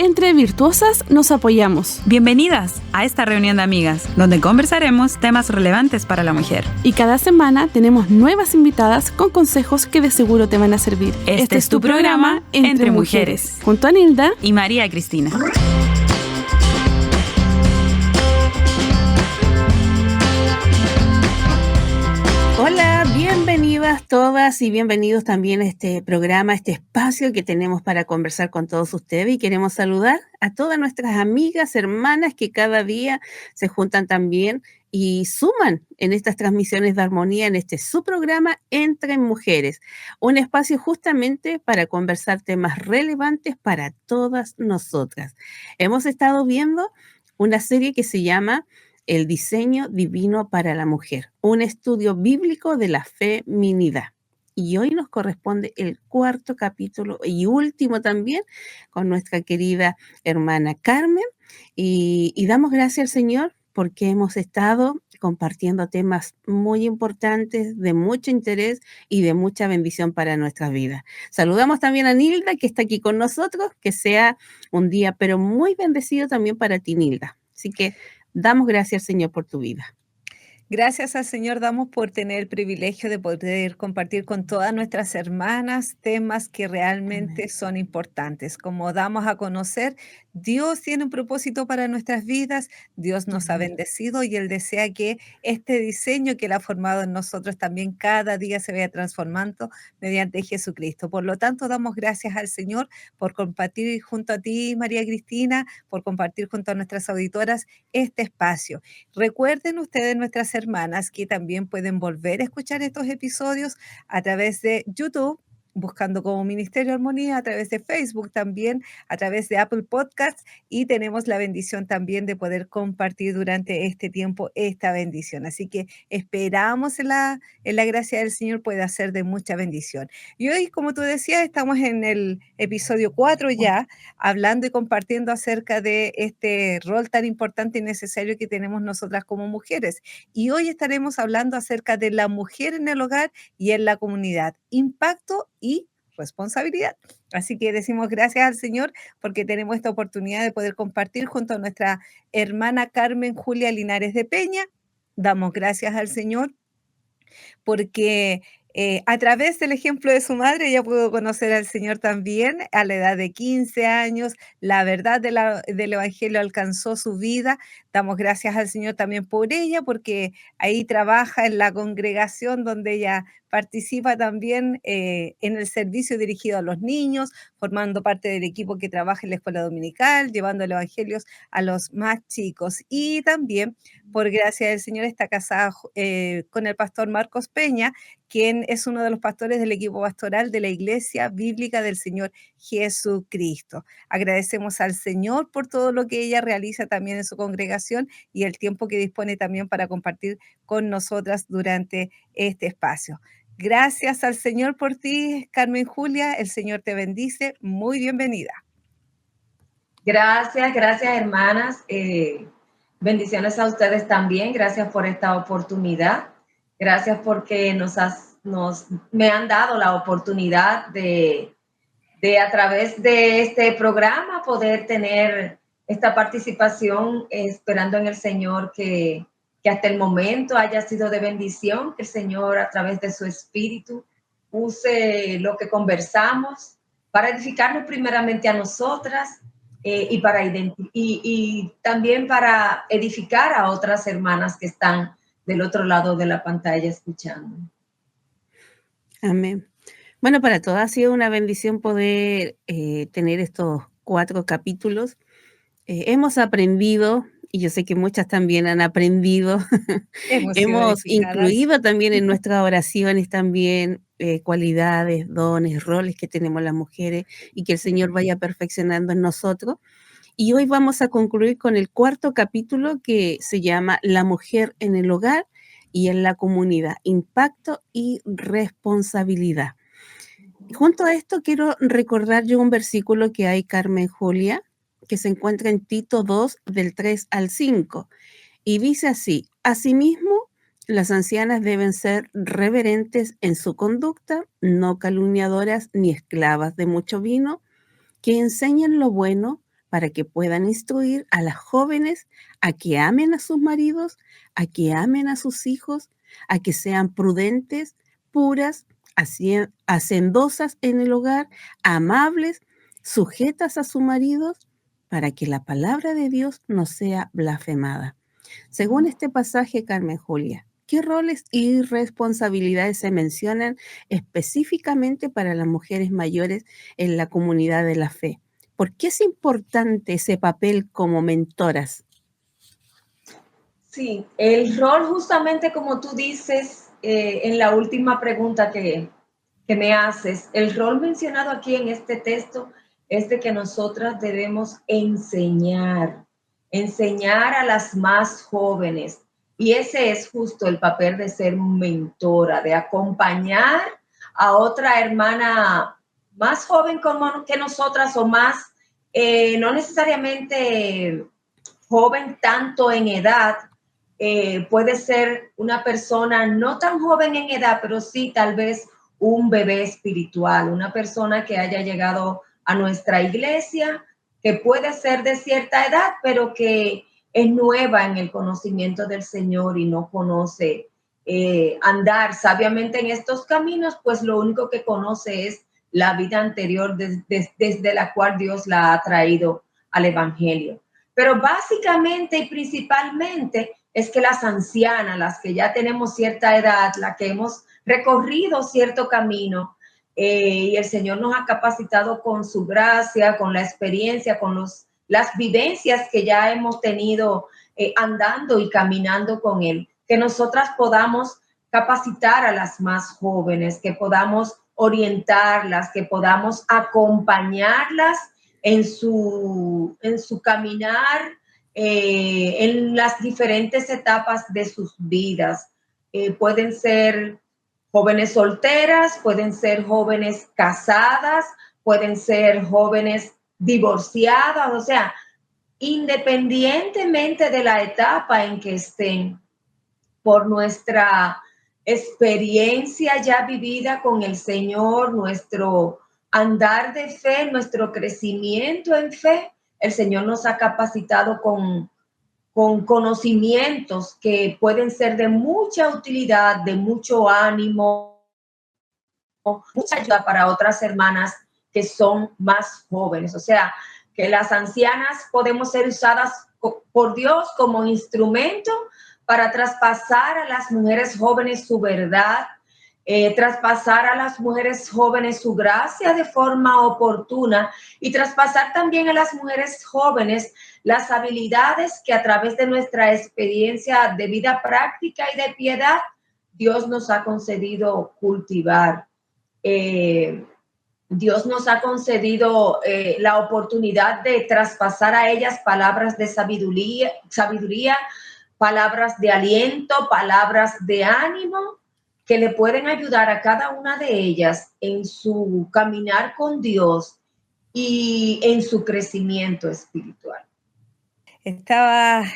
Entre virtuosas nos apoyamos. Bienvenidas a esta reunión de amigas, donde conversaremos temas relevantes para la mujer. Y cada semana tenemos nuevas invitadas con consejos que de seguro te van a servir. Este es tu programa Entre Mujeres, junto a Nilda y María Cristina. Hola, bienvenidas todas y bienvenidos también a este programa, a este espacio que tenemos para conversar con todos ustedes, y queremos saludar a todas nuestras amigas, hermanas que cada día se juntan también y suman en estas transmisiones de armonía en este su programa Entre Mujeres, un espacio justamente para conversar temas relevantes para todas nosotras. Hemos estado viendo una serie que se llama El diseño divino para la mujer, un estudio bíblico de la feminidad. Y hoy nos corresponde el cuarto capítulo y último también con nuestra querida hermana Carmen. Y damos gracias al Señor porque hemos estado compartiendo temas muy importantes, de mucho interés y de mucha bendición para nuestras vidas. Saludamos también a Nilda, que está aquí con nosotros, que sea un día pero muy bendecido también para ti, Nilda. Así que damos gracias al Señor por tu vida. Gracias al Señor damos por tener el privilegio de poder compartir con todas nuestras hermanas temas que realmente son importantes. Como damos a conocer, Dios tiene un propósito para nuestras vidas, Dios nos ha bendecido y Él desea que este diseño que Él ha formado en nosotros también cada día se vaya transformando mediante Jesucristo. Por lo tanto, damos gracias al Señor por compartir junto a ti, María Cristina, por compartir junto a nuestras auditoras este espacio. Recuerden ustedes, nuestras hermanas, que también pueden volver a escuchar estos episodios a través de YouTube, buscando como Ministerio Armonía, a través de Facebook también, a través de Apple Podcasts, y tenemos la bendición también de poder compartir durante este tiempo esta bendición. Así que esperamos en la gracia del Señor pueda ser de mucha bendición. Y hoy, como tú decías, estamos en el episodio 4 ya, hablando y compartiendo acerca de este rol tan importante y necesario que tenemos nosotras como mujeres. Y hoy estaremos hablando acerca de la mujer en el hogar y en la comunidad, impacto y responsabilidad. Así que decimos gracias al Señor porque tenemos esta oportunidad de poder compartir junto a nuestra hermana Carmen Julia Linares de Peña. Damos gracias al Señor porque a través del ejemplo de su madre ella pudo conocer al Señor también a la edad de 15 años. La verdad del Evangelio alcanzó su vida. Damos gracias al Señor también por ella, porque ahí trabaja en la congregación donde ella participa también en el servicio dirigido a los niños, formando parte del equipo que trabaja en la escuela dominical, llevando el Evangelio a los más chicos. Y también, por gracia del Señor, está casada con el pastor Marcos Peña, quien es uno de los pastores del equipo pastoral de la Iglesia Bíblica del Señor Jesucristo. Agradecemos al Señor por todo lo que ella realiza también en su congregación y el tiempo que dispone también para compartir con nosotras durante este espacio. Gracias al Señor por ti, Carmen Julia. El Señor te bendice. Muy bienvenida. Gracias hermanas. Bendiciones a ustedes también. Gracias por esta oportunidad. Gracias porque me han dado la oportunidad de a través de este programa poder tener esta participación, esperando en el Señor que hasta el momento haya sido de bendición, que el Señor a través de su Espíritu use lo que conversamos para edificarnos primeramente a nosotras y también para edificar a otras hermanas que están del otro lado de la pantalla escuchando. Amén. Bueno, para todas ha sido una bendición poder tener estos 4 capítulos. Hemos aprendido, y yo sé que muchas también han aprendido, hemos incluido también en nuestras oraciones también cualidades, dones, roles que tenemos las mujeres y que el Señor vaya perfeccionando en nosotros. Y hoy vamos a concluir con el 4 capítulo, que se llama La mujer en el hogar y en la comunidad, impacto y responsabilidad. Junto a esto quiero recordar yo un versículo que hay, Carmen Julia, que se encuentra en Tito 2, del 3 al 5, y dice así: asimismo, las ancianas deben ser reverentes en su conducta, no calumniadoras ni esclavas de mucho vino, que enseñen lo bueno, para que puedan instruir a las jóvenes a que amen a sus maridos, a que amen a sus hijos, a que sean prudentes, puras, hacendosas en el hogar, amables, sujetas a sus maridos, para que la palabra de Dios no sea blasfemada. Según este pasaje, Carmen Julia, ¿qué roles y responsabilidades se mencionan específicamente para las mujeres mayores en la comunidad de la fe? ¿Por qué es importante ese papel como mentoras? Sí, el rol justamente como tú dices en la última pregunta que me haces, el rol mencionado aquí en este texto es de que nosotras debemos enseñar a las más jóvenes. Y ese es justo el papel de ser mentora, de acompañar a otra hermana más joven como que nosotras o más, no necesariamente joven tanto en edad, puede ser una persona no tan joven en edad, pero sí tal vez un bebé espiritual, una persona que haya llegado a nuestra iglesia, que puede ser de cierta edad, pero que es nueva en el conocimiento del Señor y no conoce andar sabiamente en estos caminos, pues lo único que conoce es la vida anterior desde la cual Dios la ha traído al Evangelio. Pero básicamente y principalmente es que las ancianas, las que ya tenemos cierta edad, las que hemos recorrido cierto camino, y el Señor nos ha capacitado con su gracia, con la experiencia, con las vivencias que ya hemos tenido andando y caminando con Él, que nosotras podamos capacitar a las más jóvenes, que podamos orientarlas, que podamos acompañarlas en su caminar, en las diferentes etapas de sus vidas. Pueden ser jóvenes solteras, pueden ser jóvenes casadas, pueden ser jóvenes divorciadas, o sea, independientemente de la etapa en que estén, por nuestra experiencia ya vivida con el Señor, nuestro andar de fe, nuestro crecimiento en fe, el Señor nos ha capacitado con conocimientos que pueden ser de mucha utilidad, de mucho ánimo, mucha ayuda para otras hermanas que son más jóvenes. O sea, que las ancianas podemos ser usadas por Dios como instrumento para traspasar a las mujeres jóvenes su verdad, traspasar a las mujeres jóvenes su gracia de forma oportuna y traspasar también a las mujeres jóvenes las habilidades que a través de nuestra experiencia de vida práctica y de piedad Dios nos ha concedido cultivar. Dios nos ha concedido la oportunidad de traspasar a ellas palabras de sabiduría, palabras de aliento, palabras de ánimo, que le pueden ayudar a cada una de ellas en su caminar con Dios y en su crecimiento espiritual. Estaba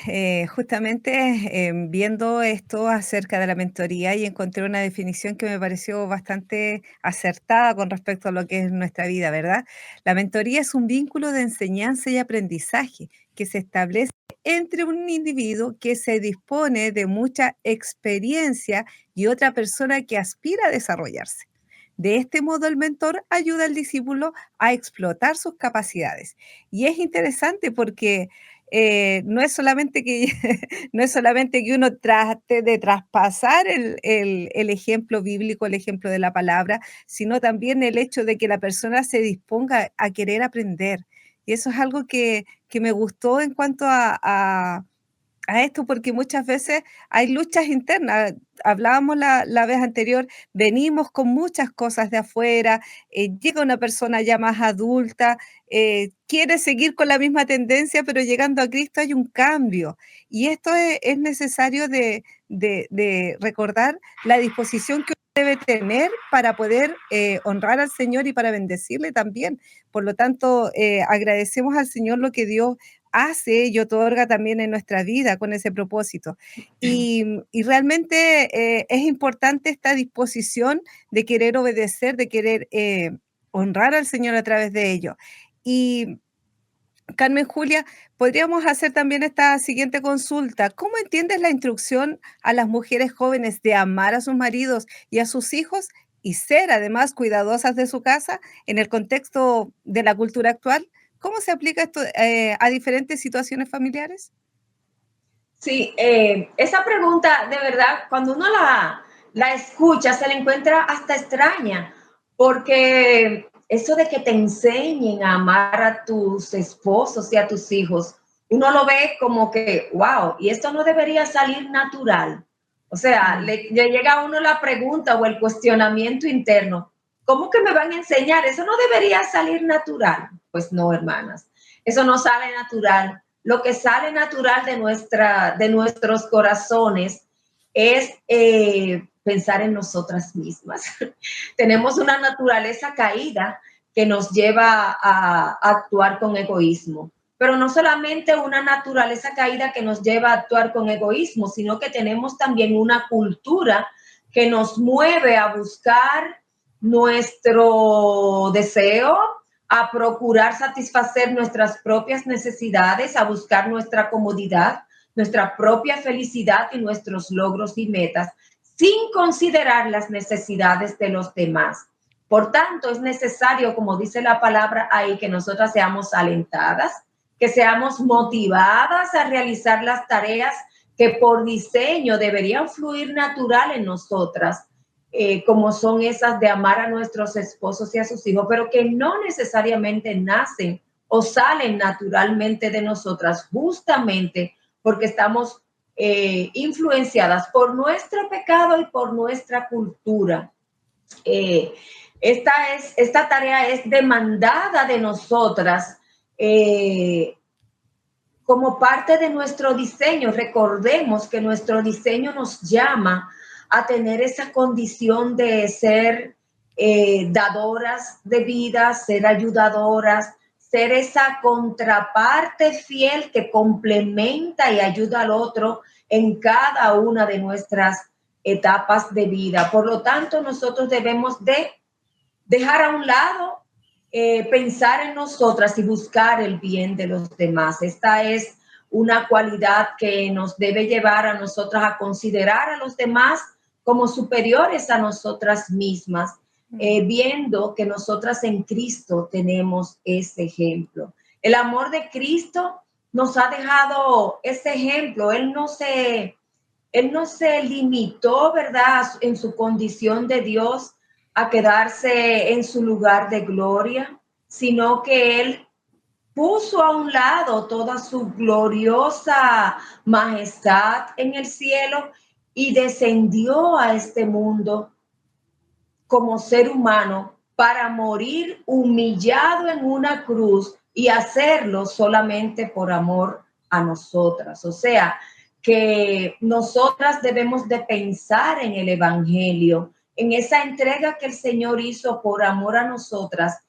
justamente viendo esto acerca de la mentoría y encontré una definición que me pareció bastante acertada con respecto a lo que es nuestra vida, ¿verdad? La mentoría es un vínculo de enseñanza y aprendizaje que se establece entre un individuo que se dispone de mucha experiencia y otra persona que aspira a desarrollarse. De este modo, el mentor ayuda al discípulo a explotar sus capacidades. Y es interesante porque no es solamente que, no es solamente que uno trate de traspasar el ejemplo bíblico, el ejemplo de la palabra, sino también el hecho de que la persona se disponga a querer aprender. Y eso es algo que me gustó en cuanto a esto, porque muchas veces hay luchas internas. Hablábamos la vez anterior, venimos con muchas cosas de afuera, llega una persona ya más adulta, quiere seguir con la misma tendencia, pero llegando a Cristo hay un cambio. Y esto es necesario de recordar la disposición que uno debe tener para poder honrar al Señor y para bendecirle también. Por lo tanto, agradecemos al Señor lo que Dios hace y otorga también en nuestra vida con ese propósito. Y realmente es importante esta disposición de querer obedecer, de querer honrar al Señor a través de ello. Y Carmen Julia, podríamos hacer también esta siguiente consulta. ¿Cómo entiendes la instrucción a las mujeres jóvenes de amar a sus maridos y a sus hijos y ser además cuidadosas de su casa en el contexto de la cultura actual? ¿Cómo se aplica esto a diferentes situaciones familiares? Sí, esa pregunta, de verdad, cuando uno la escucha, se le encuentra hasta extraña, porque eso de que te enseñen a amar a tus esposos y a tus hijos, uno lo ve como que, wow, y esto no debería salir natural. O sea, Mm. le llega a uno la pregunta o el cuestionamiento interno, ¿cómo que me van a enseñar? Eso no debería salir natural. Pues no, hermanas, eso no sale natural. Lo que sale natural de nuestros corazones es pensar en nosotras mismas. Tenemos una naturaleza caída que nos lleva a actuar con egoísmo. Pero no solamente una naturaleza caída que nos lleva a actuar con egoísmo, sino que tenemos también una cultura que nos mueve a buscar nuestro deseo, a procurar satisfacer nuestras propias necesidades, a buscar nuestra comodidad, nuestra propia felicidad y nuestros logros y metas, sin considerar las necesidades de los demás. Por tanto, es necesario, como dice la palabra ahí, que nosotras seamos alentadas, que seamos motivadas a realizar las tareas que por diseño deberían fluir natural en nosotras, como son esas de amar a nuestros esposos y a sus hijos, pero que no necesariamente nacen o salen naturalmente de nosotras, justamente porque estamos influenciadas por nuestro pecado y por nuestra cultura. Eh, esta tarea es demandada de nosotras como parte de nuestro diseño. Recordemos que nuestro diseño nos llama a tener esa condición de ser dadoras de vida, ser ayudadoras, ser esa contraparte fiel que complementa y ayuda al otro en cada una de nuestras etapas de vida. Por lo tanto, nosotros debemos de dejar a un lado pensar en nosotras y buscar el bien de los demás. Esta es una cualidad que nos debe llevar a nosotras a considerar a los demás como superiores a nosotras mismas, viendo que nosotras en Cristo tenemos ese ejemplo. El amor de Cristo nos ha dejado ese ejemplo. Él no se limitó, ¿verdad?, en su condición de Dios a quedarse en su lugar de gloria, sino que Él puso a un lado toda su gloriosa majestad en el cielo y descendió a este mundo como ser humano para morir humillado en una cruz y hacerlo solamente por amor a nosotras. O sea, que nosotras debemos de pensar en el Evangelio, en esa entrega que el Señor hizo por amor a nosotras,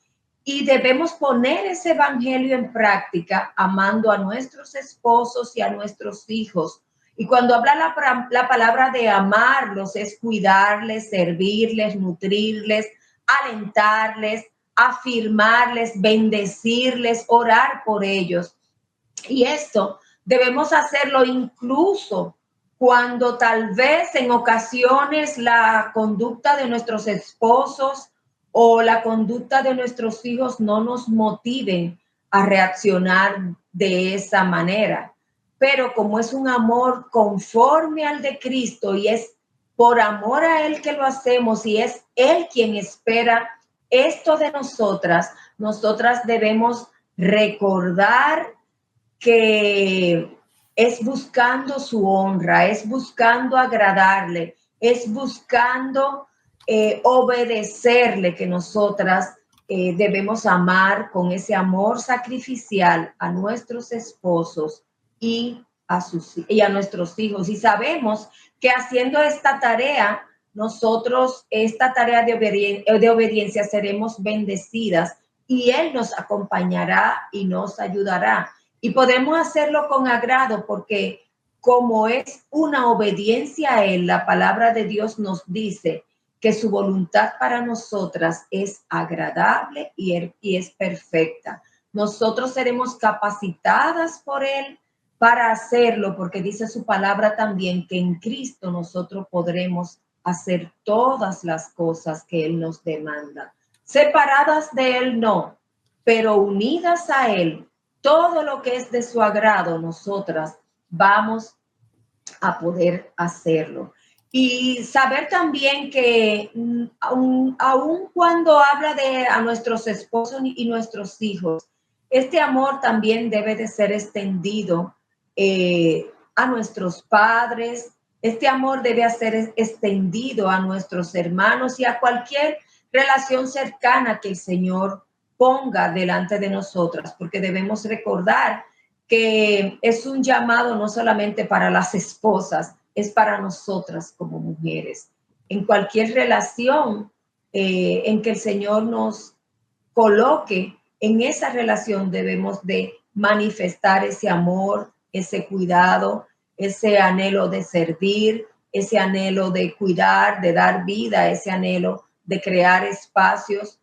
y debemos poner ese Evangelio en práctica amando a nuestros esposos y a nuestros hijos. Y cuando habla la palabra de amarlos, es cuidarles, servirles, nutrirles, alentarles, afirmarles, bendecirles, orar por ellos. Y esto debemos hacerlo incluso cuando tal vez en ocasiones la conducta de nuestros esposos o la conducta de nuestros hijos no nos motiven a reaccionar de esa manera. Pero como es un amor conforme al de Cristo y es por amor a Él que lo hacemos y es Él quien espera esto de nosotras, nosotras debemos recordar que es buscando su honra, es buscando agradarle, es buscando obedecerle, que nosotras debemos amar con ese amor sacrificial a nuestros esposos y a nuestros hijos. Y sabemos que haciendo esta tarea, nosotros, esta tarea de obediencia, seremos bendecidas y Él nos acompañará y nos ayudará. Y podemos hacerlo con agrado porque como es una obediencia a Él, la palabra de Dios nos dice que su voluntad para nosotras es agradable y es perfecta. nosotros seremos capacitadas por Él para hacerlo, porque dice su palabra también que en Cristo nosotros podremos hacer todas las cosas que Él nos demanda. Separadas de Él no, pero unidas a Él, todo lo que es de su agrado, nosotras vamos a poder hacerlo. Y saber también que aun cuando habla de a nuestros esposos y nuestros hijos, este amor también debe de ser extendido a nuestros padres, este amor debe ser extendido a nuestros hermanos y a cualquier relación cercana que el Señor ponga delante de nosotras, porque debemos recordar que es un llamado no solamente para las esposas, es para nosotras como mujeres. En cualquier relación en que el Señor nos coloque, en esa relación debemos de manifestar ese amor, ese cuidado, ese anhelo de servir, ese anhelo de cuidar, de dar vida, ese anhelo de crear espacios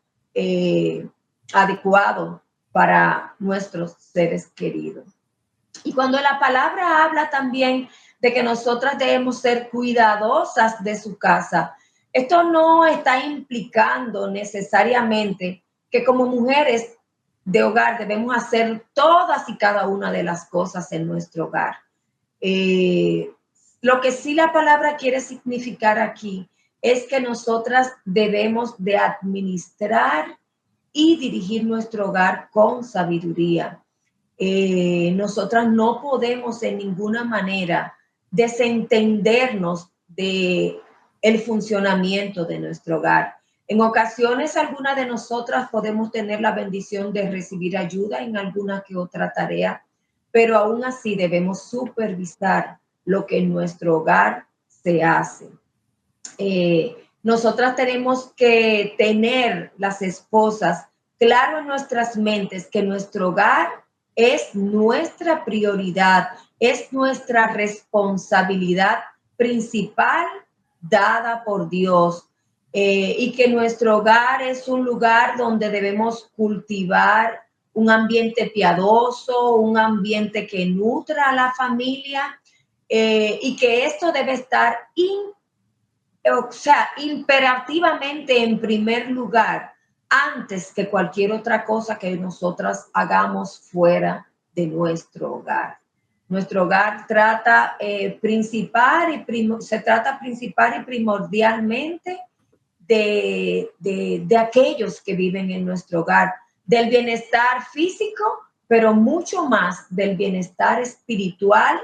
adecuados para nuestros seres queridos. Y cuando la palabra habla también de que nosotras debemos ser cuidadosas de su casa, esto no está implicando necesariamente que como mujeres de hogar debemos hacer todas y cada una de las cosas en nuestro hogar. Lo que sí la palabra quiere significar aquí es que nosotras debemos de administrar y dirigir nuestro hogar con sabiduría. Nosotras no podemos en ninguna manera desentendernos de el funcionamiento de nuestro hogar. En ocasiones, algunas de nosotras podemos tener la bendición de recibir ayuda en alguna que otra tarea, pero aún así debemos supervisar lo que en nuestro hogar se hace. Nosotras tenemos que tener, las esposas, claro en nuestras mentes que nuestro hogar es nuestra prioridad, es nuestra responsabilidad principal dada por Dios, y que nuestro hogar es un lugar donde debemos cultivar un ambiente piadoso, un ambiente que nutra a la familia, y que esto debe estar imperativamente en primer lugar antes que cualquier otra cosa que nosotras hagamos fuera de nuestro hogar. Nuestro hogar trata principal y primordialmente de aquellos que viven en nuestro hogar, del bienestar físico, pero mucho más del bienestar espiritual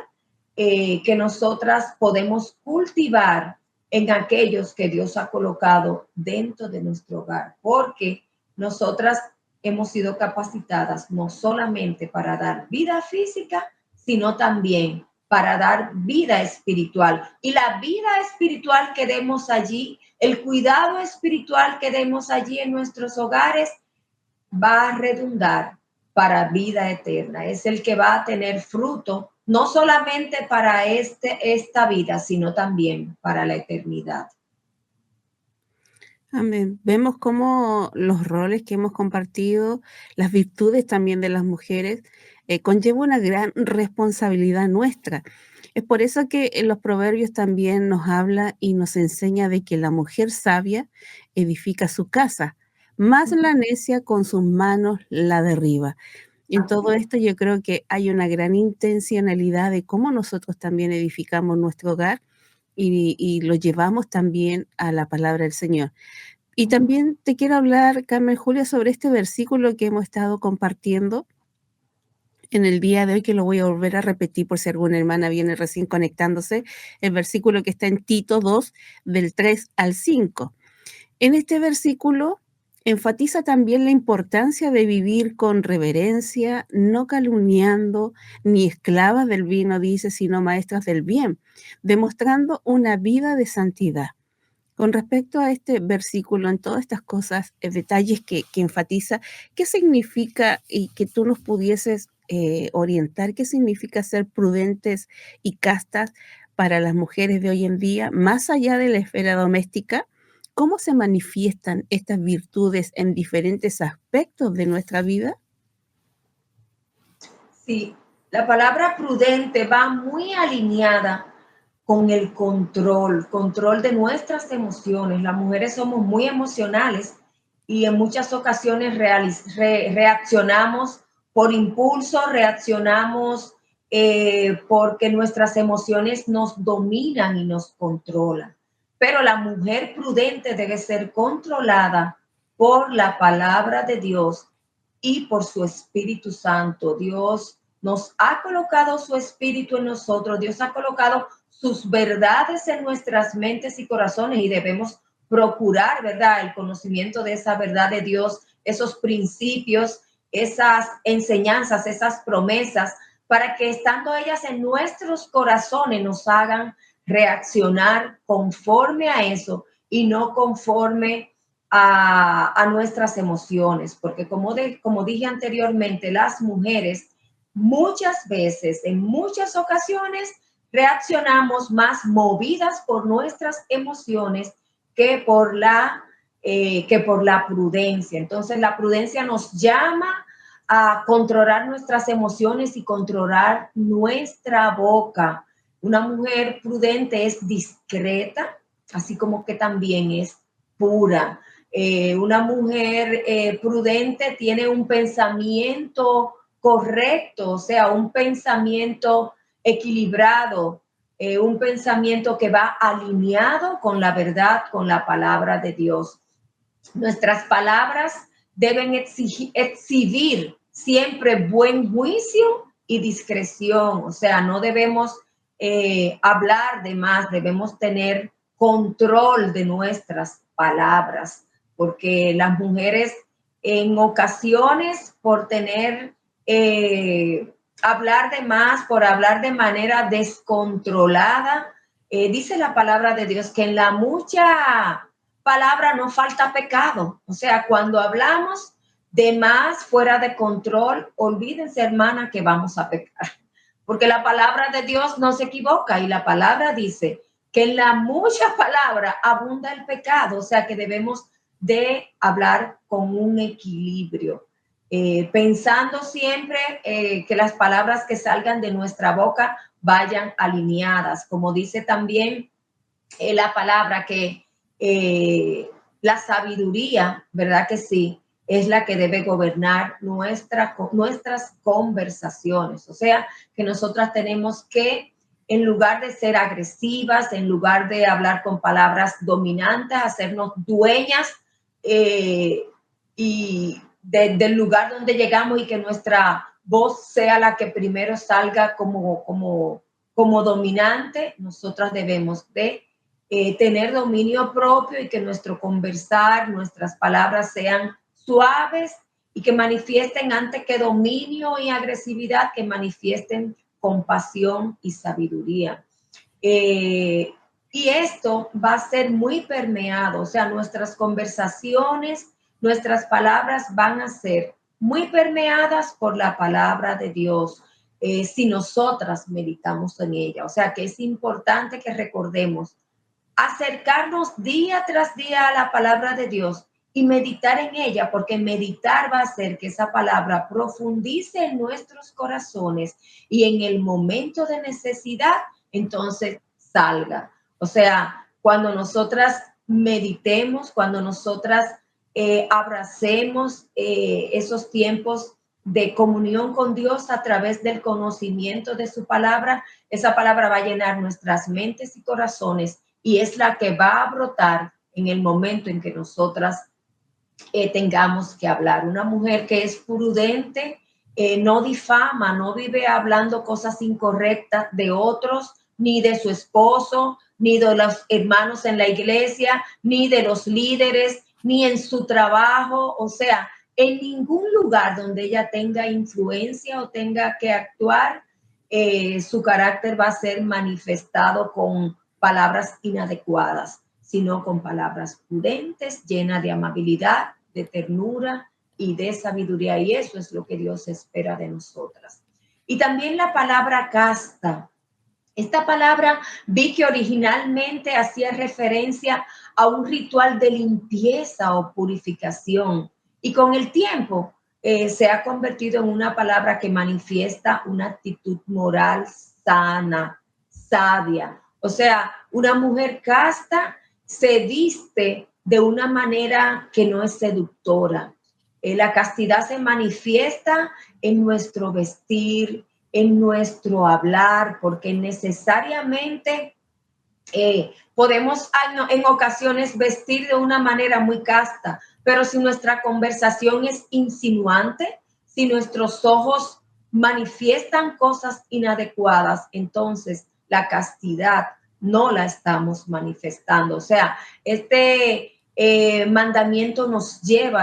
que nosotras podemos cultivar en aquellos que Dios ha colocado dentro de nuestro hogar, porque nosotras hemos sido capacitadas no solamente para dar vida física, sino también para dar vida espiritual. Y la vida espiritual que demos allí, el cuidado espiritual que demos allí en nuestros hogares, va a redundar para vida eterna. Es el que va a tener fruto, no solamente para esta vida, sino también para la eternidad. Amén. Vemos cómo los roles que hemos compartido, las virtudes también de las mujeres, conlleva una gran responsabilidad nuestra. Es por eso que en los proverbios también nos habla y nos enseña de que la mujer sabia edifica su casa, más la necia con sus manos la derriba. En todo esto yo creo que hay una gran intencionalidad de cómo nosotros también edificamos nuestro hogar y lo llevamos también a la palabra del Señor. Y también te quiero hablar, Carmen Julia, sobre este versículo que hemos estado compartiendo en el día de hoy, que lo voy a volver a repetir por si alguna hermana viene recién conectándose, el versículo que está en Tito 2, del 3 al 5. En este versículo enfatiza también la importancia de vivir con reverencia, no calumniando, ni esclavas del vino, dice, sino maestras del bien, demostrando una vida de santidad. Con respecto a este versículo, en todas estas cosas, detalles que enfatiza, ¿qué significa y que tú nos pudieses orientar? ¿Qué significa ser prudentes y castas para las mujeres de hoy en día, más allá de la esfera doméstica? ¿Cómo se manifiestan estas virtudes en diferentes aspectos de nuestra vida? Sí, la palabra prudente va muy alineada con el control de nuestras emociones. Las mujeres somos muy emocionales y en muchas ocasiones reaccionamos por impulso, reaccionamos porque nuestras emociones nos dominan y nos controlan. Pero la mujer prudente debe ser controlada por la palabra de Dios y por su Espíritu Santo. Dios nos ha colocado su Espíritu en nosotros. Dios ha colocado sus verdades en nuestras mentes y corazones y debemos procurar, ¿verdad?, el conocimiento de esa verdad de Dios, esos principios, esas enseñanzas, esas promesas, para que estando ellas en nuestros corazones nos hagan reaccionar conforme a eso y no conforme a nuestras emociones, porque como dije anteriormente, las mujeres muchas veces, en muchas ocasiones, reaccionamos más movidas por nuestras emociones que por la prudencia. Entonces, la prudencia nos llama a controlar nuestras emociones y controlar nuestra boca. Una mujer prudente es discreta, así como que también es pura. Una mujer prudente tiene un pensamiento correcto, o sea, un pensamiento equilibrado, un pensamiento que va alineado con la verdad, con la palabra de Dios. Nuestras palabras deben exhibir siempre buen juicio y discreción, o sea, no debemos hablar de más, debemos tener control de nuestras palabras, porque las mujeres en ocasiones por tener, hablar de más, por hablar de manera descontrolada, dice la palabra de Dios que en la mucha palabra no falta pecado. O sea, cuando hablamos de más fuera de control, olvídense, hermana, que vamos a pecar. Porque la palabra de Dios no se equivoca y la palabra dice que en la mucha palabra abunda el pecado. O sea, que debemos de hablar con un equilibrio, pensando siempre que las palabras que salgan de nuestra boca vayan alineadas. Como dice también la palabra que la sabiduría, ¿verdad que sí? Es la que debe gobernar nuestras conversaciones. O sea, que nosotras tenemos que, en lugar de ser agresivas, en lugar de hablar con palabras dominantes, hacernos dueñas y del lugar donde llegamos y que nuestra voz sea la que primero salga como dominante. Nosotras debemos de tener dominio propio y que nuestro conversar, nuestras palabras sean suaves y que manifiesten antes que dominio y agresividad, que manifiesten compasión y sabiduría. Y esto va a ser muy permeado, o sea, nuestras conversaciones, nuestras palabras van a ser muy permeadas por la palabra de Dios, si nosotras meditamos en ella. O sea, que es importante que recordemos acercarnos día tras día a la palabra de Dios y meditar en ella, porque meditar va a hacer que esa palabra profundice en nuestros corazones y en el momento de necesidad, entonces salga. O sea, cuando nosotras meditemos, cuando nosotras abracemos esos tiempos de comunión con Dios a través del conocimiento de su palabra, esa palabra va a llenar nuestras mentes y corazones y es la que va a brotar en el momento en que nosotras tengamos que hablar. Una mujer que es prudente, no difama, no vive hablando cosas incorrectas de otros, ni de su esposo, ni de los hermanos en la iglesia, ni de los líderes, ni en su trabajo. O sea, en ningún lugar donde ella tenga influencia o tenga que actuar, su carácter va a ser manifestado con palabras inadecuadas, sino con palabras prudentes, llenas de amabilidad, de ternura y de sabiduría. Y eso es lo que Dios espera de nosotras. Y también la palabra casta. Esta palabra vi que originalmente hacía referencia a un ritual de limpieza o purificación. Y con el tiempo se ha convertido en una palabra que manifiesta una actitud moral sana, sabia. O sea, una mujer casta se viste de una manera que no es seductora. La castidad se manifiesta en nuestro vestir, en nuestro hablar, porque necesariamente podemos en ocasiones vestir de una manera muy casta, pero si nuestra conversación es insinuante, si nuestros ojos manifiestan cosas inadecuadas, entonces la castidad no la estamos manifestando. O sea, este mandamiento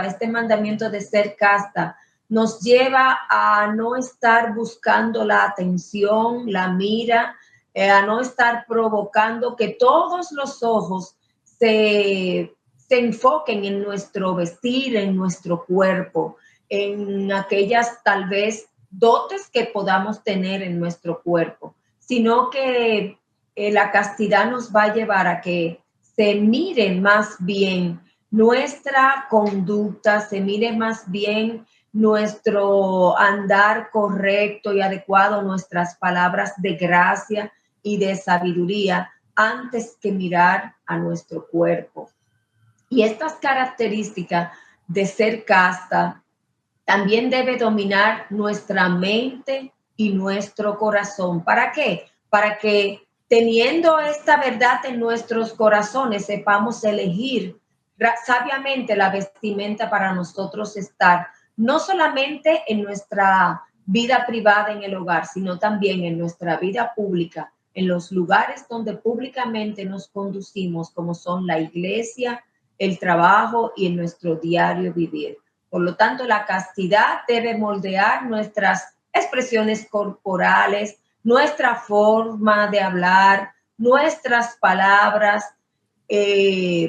este mandamiento de ser casta, nos lleva a no estar buscando la atención, la mira, a no estar provocando que todos los ojos se enfoquen en nuestro vestir, en nuestro cuerpo, en aquellas tal vez dotes que podamos tener en nuestro cuerpo, sino que la castidad nos va a llevar a que se mire más bien nuestra conducta, se mire más bien nuestro andar correcto y adecuado, nuestras palabras de gracia y de sabiduría antes que mirar a nuestro cuerpo. Y estas características de ser casta también debe dominar nuestra mente y nuestro corazón. ¿Para qué? Para que teniendo esta verdad en nuestros corazones sepamos elegir sabiamente la vestimenta para nosotros estar no solamente en nuestra vida privada en el hogar, sino también en nuestra vida pública, en los lugares donde públicamente nos conducimos, como son la iglesia, el trabajo y en nuestro diario vivir. Por lo tanto, la castidad debe moldear nuestras expresiones corporales, nuestra forma de hablar, nuestras palabras,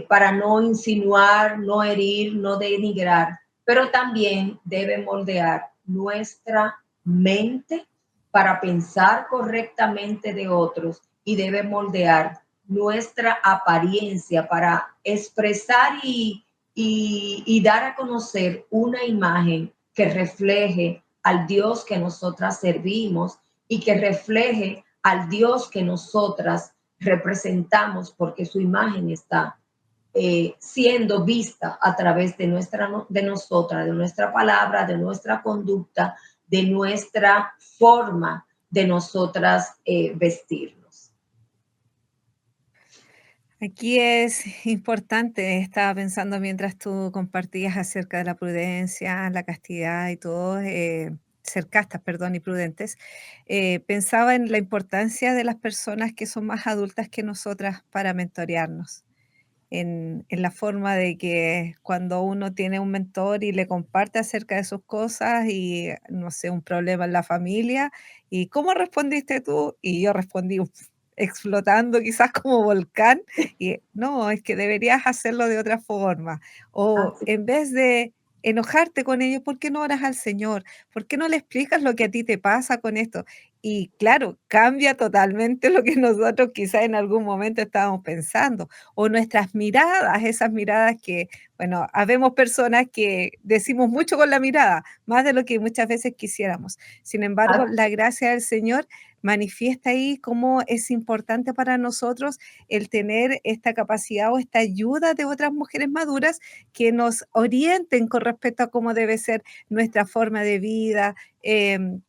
para no insinuar, no herir, no denigrar, pero también debe moldear nuestra mente para pensar correctamente de otros y debe moldear nuestra apariencia para expresar y dar a conocer una imagen que refleje al Dios que nosotras servimos y que refleje al Dios que nosotras representamos, porque su imagen está siendo vista a través de nosotras, de nuestra palabra, de nuestra conducta, de nuestra forma de nosotras vestirnos. Aquí es importante, estaba pensando mientras tú compartías acerca de la prudencia, la castidad y todo, ser castas, perdón, y prudentes, pensaba en la importancia de las personas que son más adultas que nosotras para mentorearnos. En la forma de que cuando uno tiene un mentor y le comparte acerca de sus cosas y, no sé, un problema en la familia, y ¿cómo respondiste tú? Y yo respondí explotando quizás como volcán, y no, es que deberías hacerlo de otra forma. O Así. en vez de enojarte con ellos, ¿por qué no oras al Señor? ¿Por qué no le explicas lo que a ti te pasa con esto? Y claro, cambia totalmente lo que nosotros quizás en algún momento estábamos pensando o nuestras miradas, esas miradas que, bueno, habemos personas que decimos mucho con la mirada, más de lo que muchas veces quisiéramos. Sin embargo, la gracia del Señor manifiesta ahí cómo es importante para nosotros el tener esta capacidad o esta ayuda de otras mujeres maduras que nos orienten con respecto a cómo debe ser nuestra forma de vida,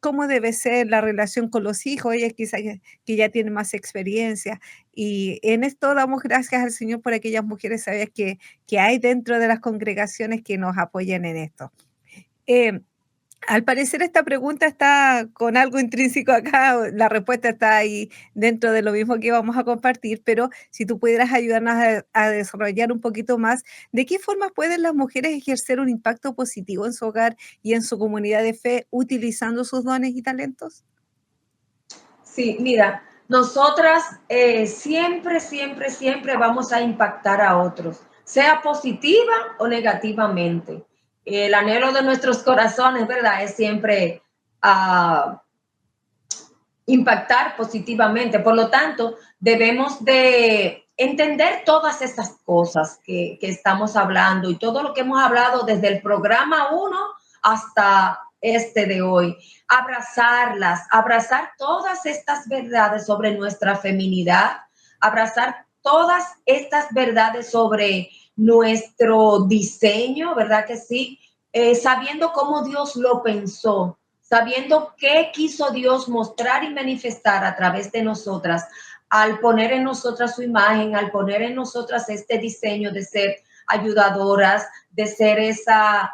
cómo debe ser la relación con los hijos, ellas quizás que ya tienen más experiencia. Y en esto damos gracias al Señor por aquellas mujeres sabias que hay dentro de las congregaciones que nos apoyan en esto. Eh, Al parecer esta pregunta está con algo intrínseco acá, la respuesta está ahí dentro de lo mismo que vamos a compartir, pero si tú pudieras ayudarnos a desarrollar un poquito más, ¿de qué forma pueden las mujeres ejercer un impacto positivo en su hogar y en su comunidad de fe utilizando sus dones y talentos? Sí, mira, nosotras siempre, siempre, siempre vamos a impactar a otros, sea positiva o negativamente. El anhelo de nuestros corazones, ¿verdad? Es siempre impactar positivamente. Por lo tanto, debemos de entender todas esas cosas que estamos hablando y todo lo que hemos hablado desde el programa 1 hasta este de hoy. Abrazarlas, abrazar todas estas verdades sobre nuestra feminidad, abrazar todas estas verdades sobre nuestro diseño, ¿verdad que sí? Sabiendo cómo Dios lo pensó, sabiendo qué quiso Dios mostrar y manifestar a través de nosotras, al poner en nosotras su imagen, al poner en nosotras este diseño de ser ayudadoras, de ser esa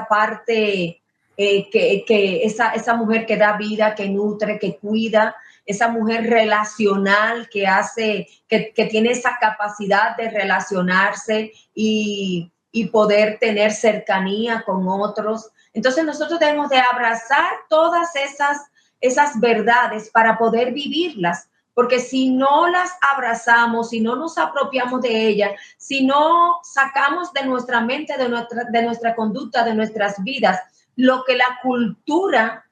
parte, esa mujer que da vida, que nutre, que cuida, esa mujer relacional que hace, que tiene esa capacidad de relacionarse y poder tener cercanía con otros. Entonces nosotros debemos de abrazar todas esas verdades para poder vivirlas, porque si no las abrazamos, si no nos apropiamos de ellas, si no sacamos de nuestra mente, de nuestra conducta, de nuestras vidas, lo que la cultura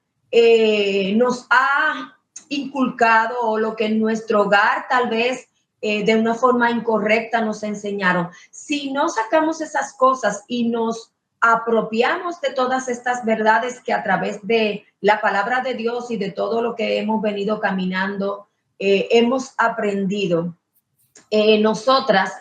nos ha inculcado o lo que en nuestro hogar tal vez de una forma incorrecta nos enseñaron. Si no sacamos esas cosas y nos apropiamos de todas estas verdades que a través de la palabra de Dios y de todo lo que hemos venido caminando, hemos aprendido, nosotras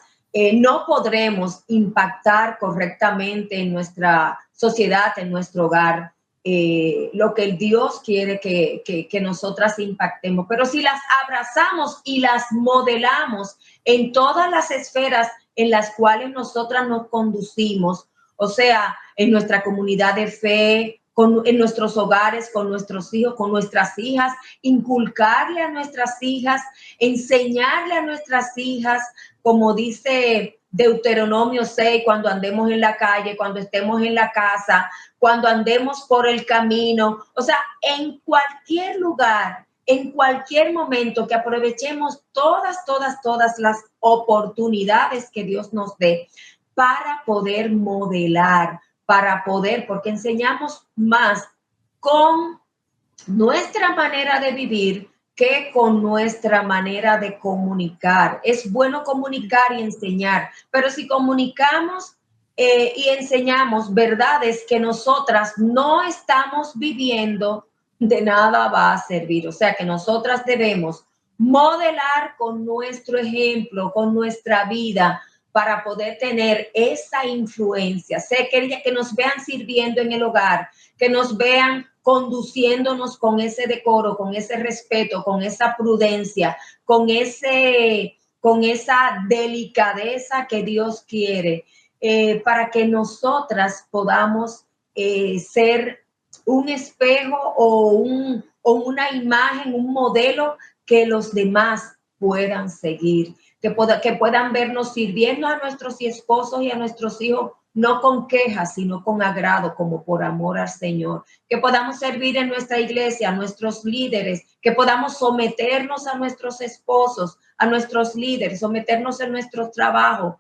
no podremos impactar correctamente en nuestra sociedad, en nuestro hogar, lo que el Dios quiere que nosotras impactemos. Pero si las abrazamos y las modelamos en todas las esferas en las cuales nosotras nos conducimos, o sea, en nuestra comunidad de fe, en nuestros hogares, con nuestros hijos, con nuestras hijas, inculcarle a nuestras hijas, enseñarle a nuestras hijas, como dice Deuteronomio 6, cuando andemos en la calle, cuando estemos en la casa, cuando andemos por el camino, o sea, en cualquier lugar, en cualquier momento, que aprovechemos todas las oportunidades que Dios nos dé para poder modelar, para poder, porque enseñamos más con nuestra manera de vivir que con nuestra manera de comunicar. Es bueno comunicar y enseñar, pero si comunicamos y enseñamos verdades que nosotras no estamos viviendo, de nada va a servir. O sea que nosotras debemos modelar con nuestro ejemplo, con nuestra vida, para poder tener esa influencia. Sé que nos vean sirviendo en el hogar, que nos vean conduciéndonos con ese decoro, con ese respeto, con esa prudencia, con esa delicadeza que Dios quiere, para que nosotras podamos ser un espejo o una imagen, un modelo que los demás puedan seguir, que puedan vernos sirviendo a nuestros esposos y a nuestros hijos, no con quejas, sino con agrado, como por amor al Señor. Que podamos servir en nuestra iglesia, a nuestros líderes, que podamos someternos a nuestros esposos, a nuestros líderes, someternos en nuestro trabajo,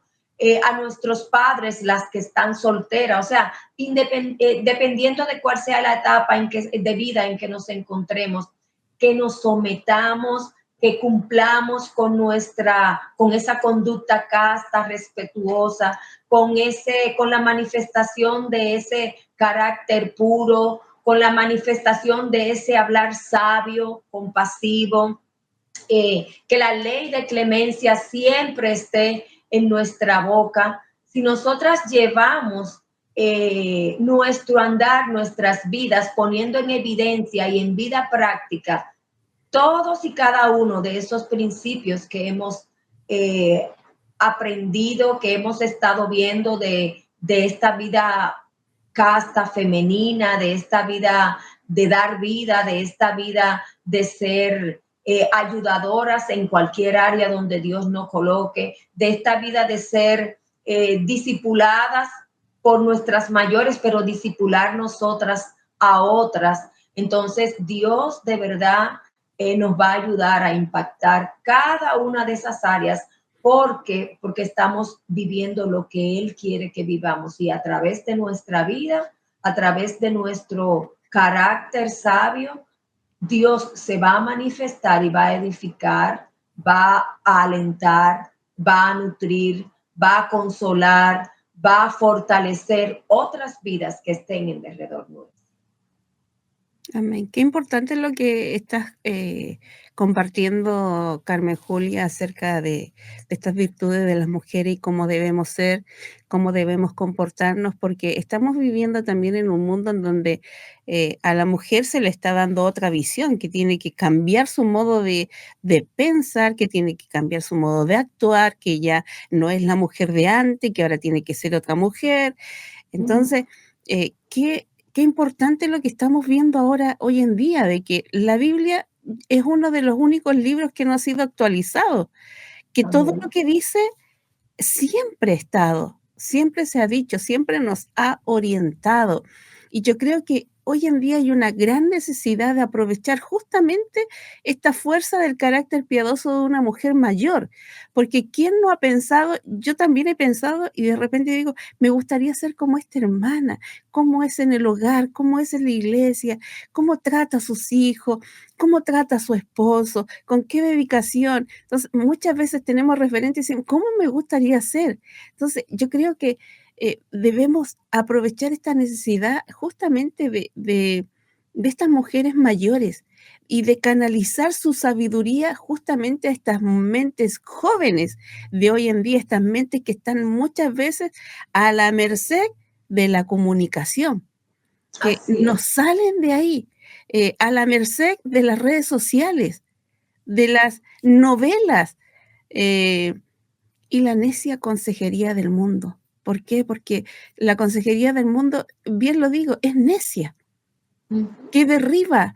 a nuestros padres, las que están solteras, o sea, dependiendo de cuál sea la etapa de vida en que nos encontremos, que nos sometamos, que cumplamos con esa conducta casta, respetuosa, con la manifestación de ese carácter puro, con la manifestación de ese hablar sabio, compasivo, que la ley de clemencia siempre esté en nuestra boca. Si nosotras llevamos nuestro andar, nuestras vidas, poniendo en evidencia y en vida práctica todos y cada uno de esos principios que hemos aprendido, que hemos estado viendo de esta vida casta femenina, de esta vida de dar vida, de esta vida de ser ayudadoras en cualquier área donde Dios nos coloque, de esta vida de ser discipuladas por nuestras mayores, pero discipular nosotras a otras. Entonces, Dios de verdad nos va a ayudar a impactar cada una de esas áreas porque estamos viviendo lo que Él quiere que vivamos, y a través de nuestra vida, a través de nuestro carácter sabio, Dios se va a manifestar y va a edificar, va a alentar, va a nutrir, va a consolar, va a fortalecer otras vidas que estén en derredor nuestro. Amén. Qué importante lo que estás compartiendo, Carmen Julia, acerca de estas virtudes de las mujeres y cómo debemos ser, cómo debemos comportarnos, porque estamos viviendo también en un mundo en donde a la mujer se le está dando otra visión, que tiene que cambiar su modo de pensar, que tiene que cambiar su modo de actuar, que ya no es la mujer de antes, que ahora tiene que ser otra mujer. Entonces, qué importante lo que estamos viendo ahora, hoy en día, de que la Biblia es uno de los únicos libros que no ha sido actualizado, que todo lo Amén. que dice siempre ha estado, siempre se ha dicho, siempre nos ha orientado. Y yo creo que hoy en día hay una gran necesidad de aprovechar justamente esta fuerza del carácter piadoso de una mujer mayor, porque ¿quién no ha pensado? Yo también he pensado y de repente digo, me gustaría ser como esta hermana, cómo es en el hogar, cómo es en la iglesia, cómo trata a sus hijos, cómo trata a su esposo, con qué dedicación. Entonces, muchas veces tenemos referentes y decimos, ¿cómo me gustaría ser? Entonces, yo creo que debemos aprovechar esta necesidad justamente de estas mujeres mayores y de canalizar su sabiduría justamente a estas mentes jóvenes de hoy en día, estas mentes que están muchas veces a la merced de la comunicación, que Así nos es. salen de ahí, a la merced de las redes sociales, de las novelas eh, y la necia consejería del mundo. ¿Por qué? Porque la consejería del mundo, bien lo digo, es necia, Ujú. que derriba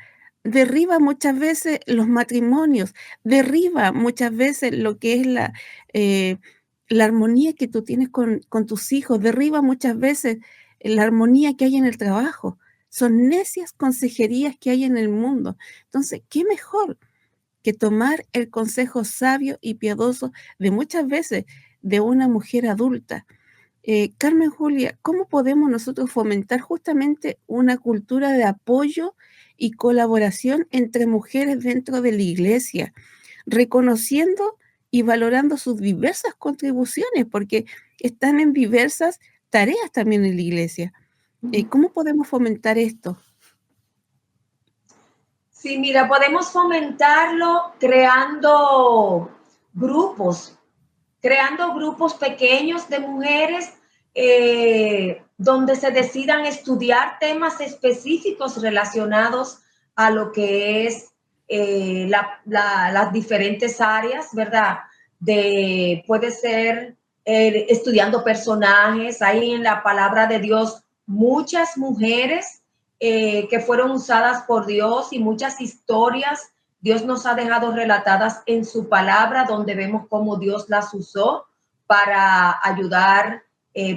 muchas veces los matrimonios, derriba muchas veces lo que es eh, la armonía que tú tienes con tus hijos, derriba muchas veces la armonía que hay en el trabajo. Son necias consejerías que hay en el mundo. Entonces, ¿qué mejor que tomar el consejo sabio y piadoso de muchas veces de una mujer adulta? Carmen Julia, ¿cómo podemos nosotros fomentar justamente una cultura de apoyo y colaboración entre mujeres dentro de la iglesia, reconociendo y valorando sus diversas contribuciones, porque están en diversas tareas también en la iglesia? ¿Cómo podemos fomentar esto? Sí, mira, podemos fomentarlo grupos, creando grupos pequeños de mujeres donde se decidan estudiar temas específicos relacionados a lo que es las diferentes áreas, ¿verdad? Puede ser estudiando personajes, hay en la palabra de Dios muchas mujeres que fueron usadas por Dios y muchas historias Dios nos ha dejado relatadas en su palabra, donde vemos cómo Dios las usó para ayudar,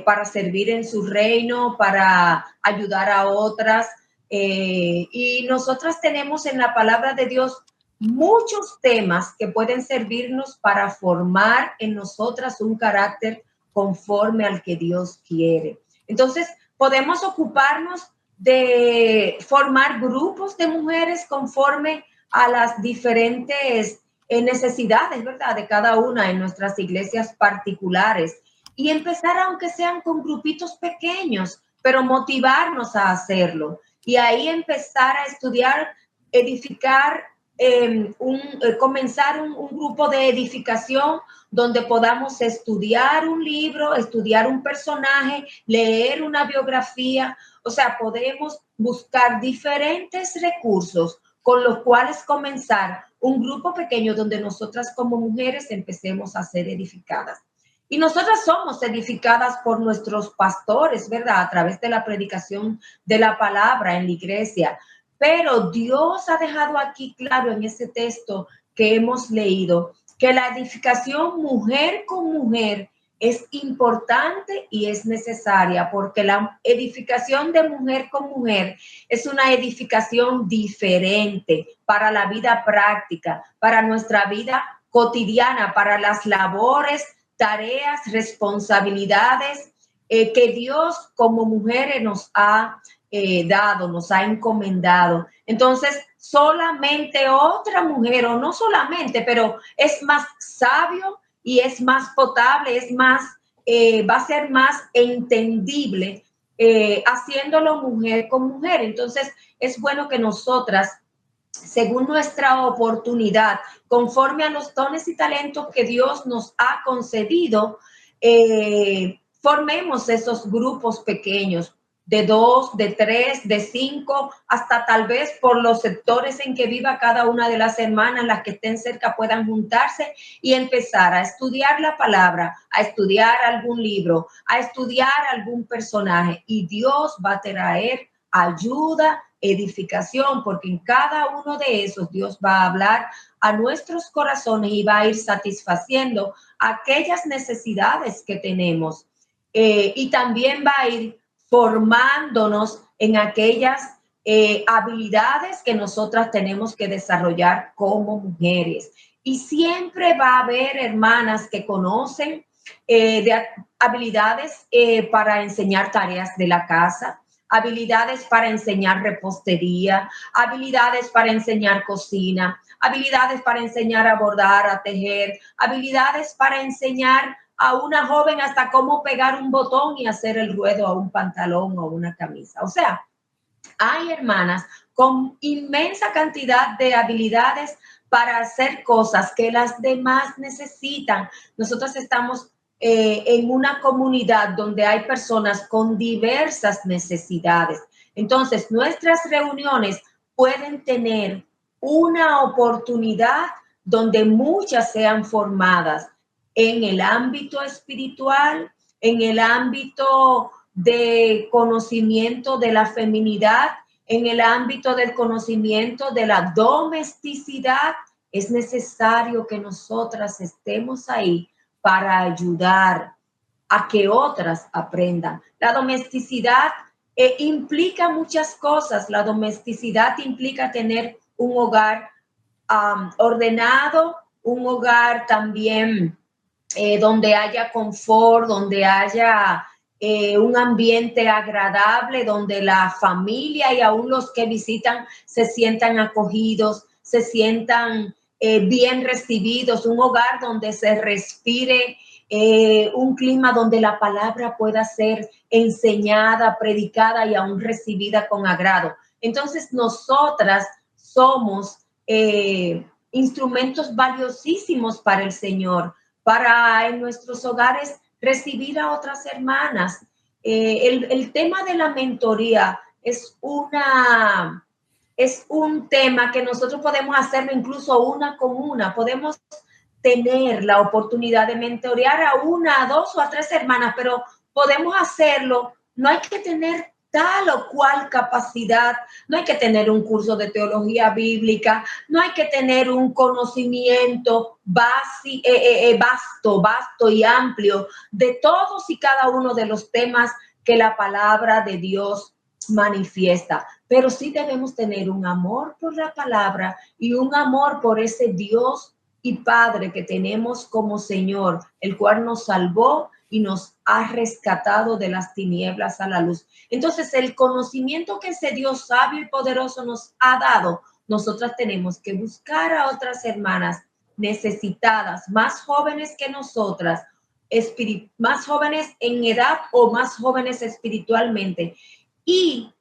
para servir en su reino, para ayudar a otras. Y nosotras tenemos en la palabra de Dios muchos temas que pueden servirnos para formar en nosotras un carácter conforme al que Dios quiere. Entonces, podemos ocuparnos de formar grupos de mujeres conforme a las diferentes necesidades, ¿verdad? De cada una en nuestras iglesias particulares y empezar, aunque sean con grupitos pequeños, pero motivarnos a hacerlo y ahí empezar a estudiar, edificar, comenzar un grupo de edificación donde podamos estudiar un libro, estudiar un personaje, leer una biografía, o sea, podemos buscar diferentes recursos con los cuales comenzar un grupo pequeño donde nosotras como mujeres empecemos a ser edificadas. Y nosotras somos edificadas por nuestros pastores, ¿verdad? A través de la predicación de la palabra en la iglesia. Pero Dios ha dejado aquí claro en ese texto que hemos leído que la edificación mujer con mujer es importante y es necesaria porque la edificación de mujer con mujer es una edificación diferente para la vida práctica, para nuestra vida cotidiana, para las labores, tareas, responsabilidades que Dios como mujeres nos ha dado, nos ha encomendado. Entonces, solamente otra mujer, o no solamente, pero es más sabio y es más potable, es más va a ser más entendible haciéndolo mujer con mujer. Entonces, es bueno que nosotras, según nuestra oportunidad, conforme a los dones y talentos que Dios nos ha concedido, formemos esos grupos pequeños de 2, de 3, de 5, hasta tal vez por los sectores en que viva cada una de las hermanas, las que estén cerca puedan juntarse y empezar a estudiar la palabra, a estudiar algún libro, a estudiar algún personaje, y Dios va a traer ayuda, edificación, porque en cada uno de esos Dios va a hablar a nuestros corazones y va a ir satisfaciendo aquellas necesidades que tenemos, y también va a ir formándonos en aquellas habilidades que nosotras tenemos que desarrollar como mujeres. Y siempre va a haber hermanas que conocen de habilidades para enseñar tareas de la casa, habilidades para enseñar repostería, habilidades para enseñar cocina, habilidades para enseñar a bordar, a tejer, habilidades para enseñar a una joven hasta cómo pegar un botón y hacer el ruedo a un pantalón o una camisa. O sea, hay hermanas con inmensa cantidad de habilidades para hacer cosas que las demás necesitan. Nosotros estamos en una comunidad donde hay personas con diversas necesidades. Entonces, nuestras reuniones pueden tener una oportunidad donde muchas sean formadas en el ámbito espiritual, en el ámbito de conocimiento de la feminidad, en el ámbito del conocimiento de la domesticidad. Es necesario que nosotras estemos ahí para ayudar a que otras aprendan. La domesticidad implica muchas cosas. La domesticidad implica tener un hogar ordenado, un hogar también donde haya confort, donde haya un ambiente agradable, donde la familia y aún los que visitan se sientan acogidos, se sientan bien recibidos, un hogar donde se respire un clima donde la palabra pueda ser enseñada, predicada y aún recibida con agrado. Entonces, nosotras somos instrumentos valiosísimos para el Señor, para en nuestros hogares recibir a otras hermanas. El tema de la mentoría es un tema que nosotros podemos hacerlo incluso una con una. Podemos tener la oportunidad de mentorear a una, a dos o a tres hermanas, pero podemos hacerlo. No hay que tener tal o cual capacidad, no hay que tener un curso de teología bíblica, no hay que tener un conocimiento vasto y amplio de todos y cada uno de los temas que la palabra de Dios manifiesta, pero sí debemos tener un amor por la palabra y un amor por ese Dios y Padre que tenemos como Señor, el cual nos salvó y nos ha rescatado de las tinieblas a la luz. Entonces, el conocimiento que ese Dios sabio y poderoso nos ha dado, nosotras tenemos que buscar a otras hermanas necesitadas, más jóvenes que nosotras, más jóvenes en edad o más jóvenes espiritualmente, y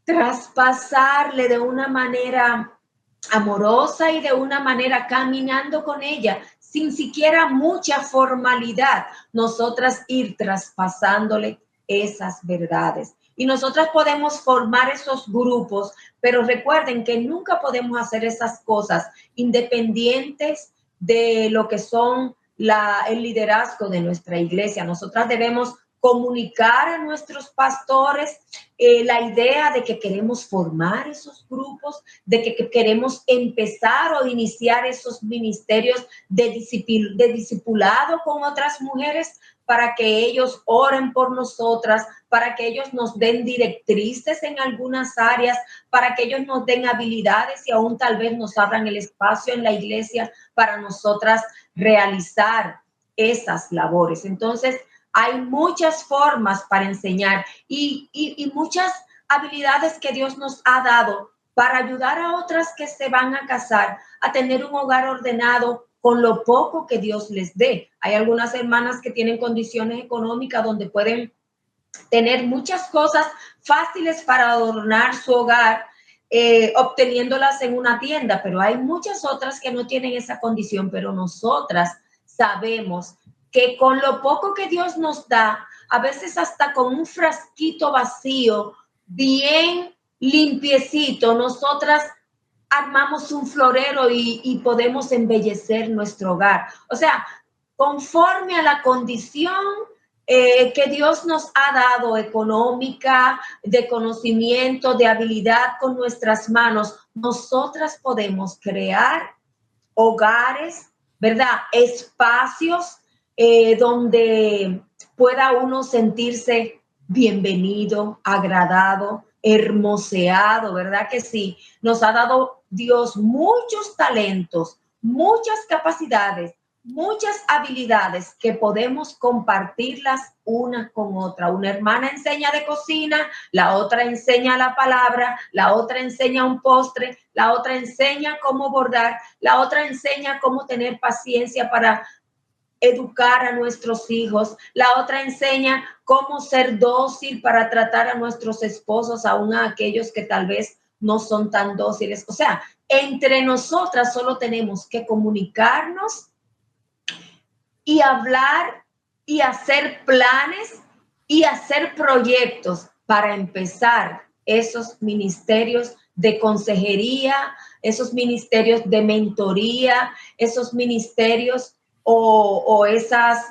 traspasarle de una manera amorosa y de una manera caminando con ella, sin siquiera mucha formalidad, nosotras ir traspasándole esas verdades. Y nosotras podemos formar esos grupos, pero recuerden que nunca podemos hacer esas cosas independientes de lo que son el liderazgo de nuestra iglesia. Nosotras debemos comunicar a nuestros pastores la idea de que queremos formar esos grupos, de que queremos empezar o iniciar esos ministerios de discipulado con otras mujeres, para que ellos oren por nosotras, para que ellos nos den directrices en algunas áreas, para que ellos nos den habilidades y aún tal vez nos abran el espacio en la iglesia para nosotras realizar esas labores. Entonces, hay muchas formas para enseñar y muchas habilidades que Dios nos ha dado para ayudar a otras que se van a casar, a tener un hogar ordenado con lo poco que Dios les dé. Hay algunas hermanas que tienen condiciones económicas donde pueden tener muchas cosas fáciles para adornar su hogar, obteniéndolas en una tienda, pero hay muchas otras que no tienen esa condición, pero nosotras sabemos que con lo poco que Dios nos da, a veces hasta con un frasquito vacío, bien limpiecito, nosotras armamos un florero y podemos embellecer nuestro hogar. O sea, conforme a la condición que Dios nos ha dado, económica, de conocimiento, de habilidad con nuestras manos, nosotras podemos crear hogares, ¿verdad? Espacios donde pueda uno sentirse bienvenido, agradado, hermoseado, ¿verdad que sí? Nos ha dado Dios muchos talentos, muchas capacidades, muchas habilidades que podemos compartirlas una con otra. Una hermana enseña de cocina, la otra enseña la palabra, la otra enseña un postre, la otra enseña cómo bordar, la otra enseña cómo tener paciencia para educar a nuestros hijos, la otra enseña cómo ser dócil para tratar a nuestros esposos, aún a aquellos que tal vez no son tan dóciles. O sea, entre nosotras solo tenemos que comunicarnos y hablar y hacer planes y hacer proyectos para empezar esos ministerios de consejería, esos ministerios de mentoría, esos ministerios o esas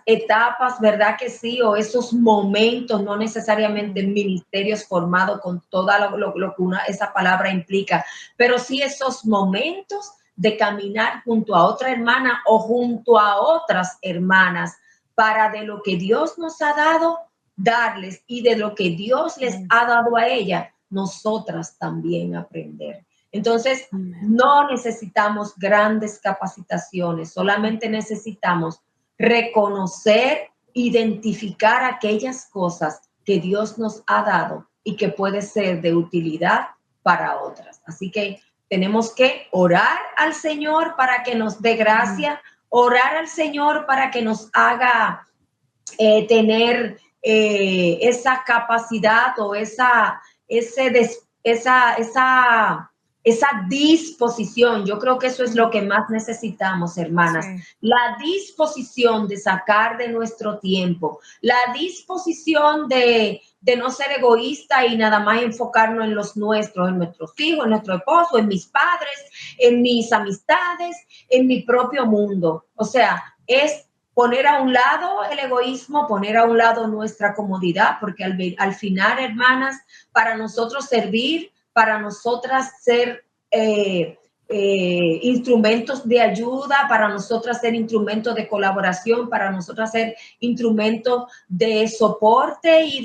etapas, ¿verdad que sí? O esos momentos, no necesariamente ministerios formados con toda lo que esa palabra implica, pero sí esos momentos de caminar junto a otra hermana o junto a otras hermanas para de lo que Dios nos ha dado, darles, y de lo que Dios les ha dado a ella, nosotras también aprender. Entonces, no necesitamos grandes capacitaciones, solamente necesitamos reconocer, identificar aquellas cosas que Dios nos ha dado y que puede ser de utilidad para otras. Así que tenemos que orar al Señor para que nos dé gracia, orar al Señor para que nos haga tener esa capacidad o esa disposición. Yo creo que eso es lo que más necesitamos, hermanas. Sí. La disposición de sacar de nuestro tiempo, la disposición de no ser egoísta y nada más enfocarnos en los nuestros, en nuestros hijos, en nuestro esposo, en mis padres, en mis amistades, en mi propio mundo. O sea, es poner a un lado el egoísmo, poner a un lado nuestra comodidad, porque al final, hermanas, para nosotros servir, para nosotras ser instrumentos de ayuda, para nosotras ser instrumentos de colaboración, para nosotras ser instrumentos de soporte y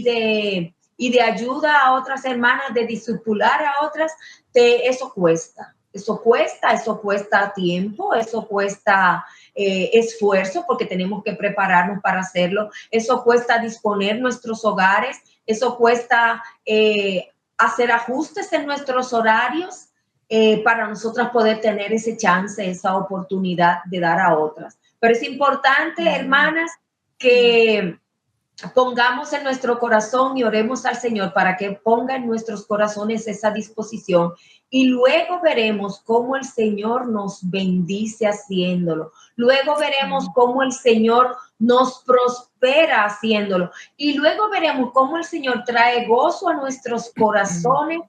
de ayuda a otras hermanas, de discipular a otras, eso cuesta. Eso cuesta tiempo, eso cuesta esfuerzo, porque tenemos que prepararnos para hacerlo. Eso cuesta disponer nuestros hogares, eso cuesta hacer ajustes en nuestros horarios para nosotras poder tener ese chance, esa oportunidad de dar a otras. Pero es importante, hermanas, que pongamos en nuestro corazón y oremos al Señor para que ponga en nuestros corazones esa disposición, y luego veremos cómo el Señor nos bendice haciéndolo. Luego veremos cómo el Señor nos prospera haciéndolo, y luego veremos cómo el Señor trae gozo a nuestros corazones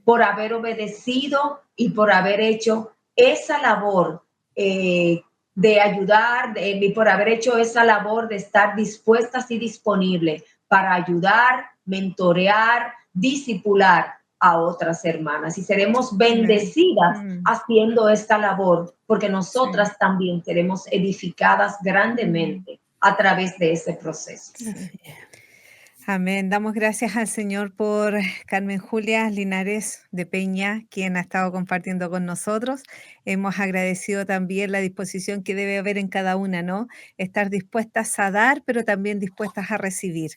por haber obedecido y por haber hecho esa labor de ayudar, por haber hecho esa labor de estar dispuestas y disponibles para ayudar, mentorear, discipular a otras hermanas. Y seremos bendecidas haciendo esta labor, porque nosotras también seremos edificadas grandemente a través de ese proceso. Amén. Damos gracias al Señor por Carmen Julia Linares de Peña, quien ha estado compartiendo con nosotros. Hemos agradecido también la disposición que debe haber en cada una, ¿no? Estar dispuestas a dar, pero también dispuestas a recibir.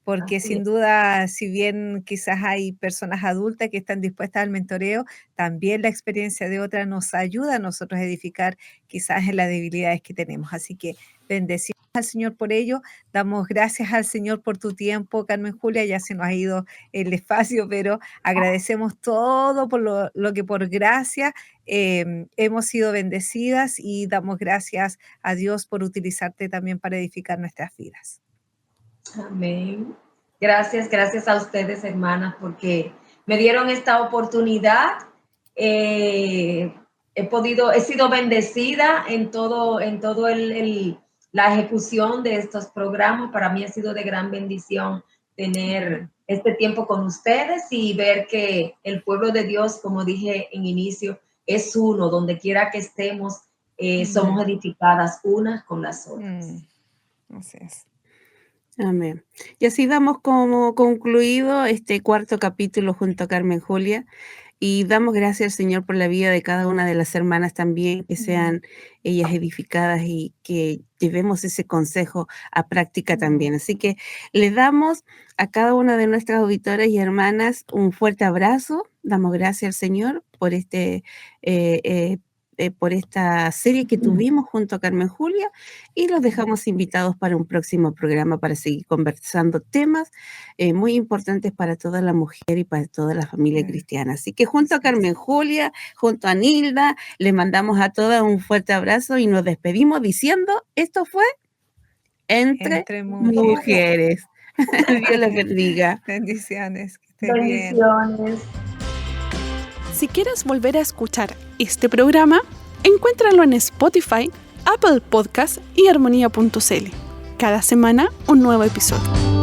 Porque Así sin es. duda, si bien quizás hay personas adultas que están dispuestas al mentoreo, también la experiencia de otras nos ayuda a nosotros a edificar quizás en las debilidades que tenemos. Así que bendecimos al Señor por ello. Damos gracias al Señor por tu tiempo, Carmen Julia. Ya se nos ha ido el espacio, pero agradecemos todo por lo que por gracia hemos sido bendecidas y damos gracias a Dios por utilizarte también para edificar nuestras vidas. Amén. Gracias a ustedes, hermanas, porque me dieron esta oportunidad. He sido bendecida en todo la ejecución de estos programas. Para mí ha sido de gran bendición tener este tiempo con ustedes y ver que el pueblo de Dios, como dije en inicio, es uno. Donde quiera que estemos, somos edificadas unas con las otras. Así es. Amén. Y así damos como concluido este cuarto capítulo junto a Carmen Julia. Y damos gracias al Señor por la vida de cada una de las hermanas también, que sean ellas edificadas y que llevemos ese consejo a práctica también. Así que le damos a cada una de nuestras auditoras y hermanas un fuerte abrazo. Damos gracias al Señor por por esta serie que tuvimos junto a Carmen Julia y los dejamos invitados para un próximo programa para seguir conversando temas muy importantes para toda la mujer y para toda la familia cristiana. Así que junto a Carmen Julia, junto a Nilda, le mandamos a todas un fuerte abrazo y nos despedimos diciendo, esto fue Entre Mujeres. Dios les bendiga. Bendiciones. Que esté bien. Bendiciones. Si quieres volver a escuchar este programa, encuéntralo en Spotify, Apple Podcast y Armonía.cl. Cada semana un nuevo episodio.